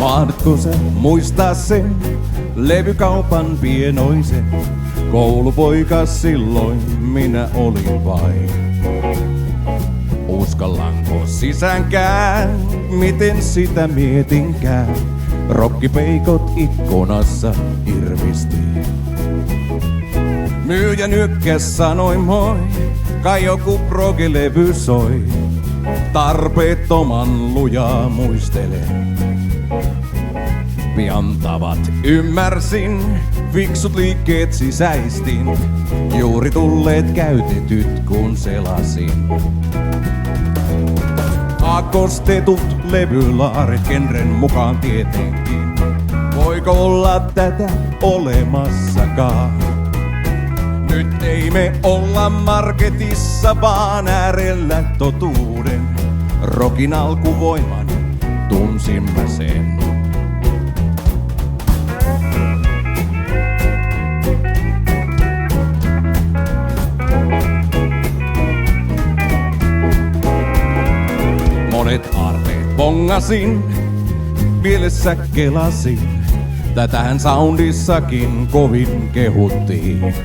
Mahdotko sä muistaa sen levykaupan pienoisen? Koulupoika silloin minä olin vain. Uskallanko sisäänkään, miten sitä mietinkään? Rokkipeikot ikkunassa irvisti. Myyjä nyökkäs sanoi moi, kai joku progelevy soi. Tarpeettoman lujaa muistelen. Pian tavat ymmärsin, fiksut liikkeet sisäistin. Juuri tulleet käytetyt kun selasin. Akostetut levylaarit genren mukaan tietenkin. Voiko olla tätä olemassakaan? Nyt ei me olla marketissa, vaan äärellä totuuden. Rokin alkuvoiman tunsimme sen. Monet aarteet bongasin, mielessä kelasin. Tätähän soundissakin kovin kehuttiin.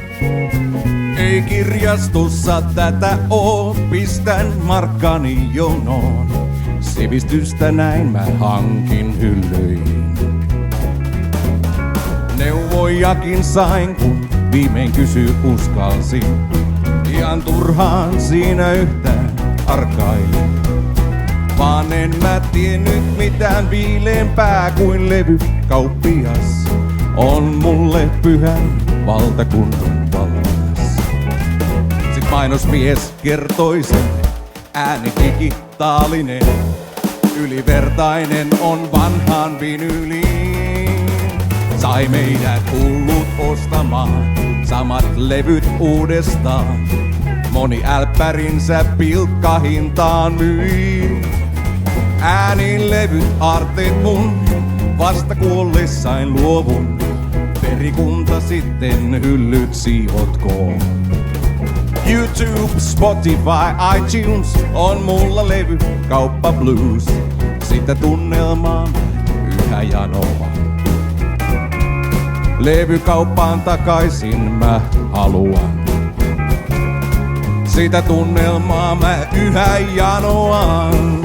Ei kirjastossa tätä oo, pistän markkani jonoon. Sivistystä näin mä hankin hyllyihin. Neuvojakin sain, kun viimein kysy uskalsin. Ihan turhaan siinä yhtään arkailin. Vaan en mä tiennyt mitään viileempää kuin levykauppias. On mulle pyhän valtakunnan vallas. Sit mainosmies kertoi sen, ääni digitaalinen. Ylivertainen on vanhaan vinyliin. Sai meidät hullut ostamaan samat levyt uudestaan. Moni älppärinsä pilkkahintaan myi. Äänilevyt aarteet mun, vasta kuollessain luovun. Perikunta sitten hyllyt siivotkoon. YouTube, Spotify, iTunes on mulla levy, kauppa blues. Sitä tunnelmaa yhä janovan. Levykauppaan takaisin mä haluan. Sitä tunnelmaa mä yhä janoan.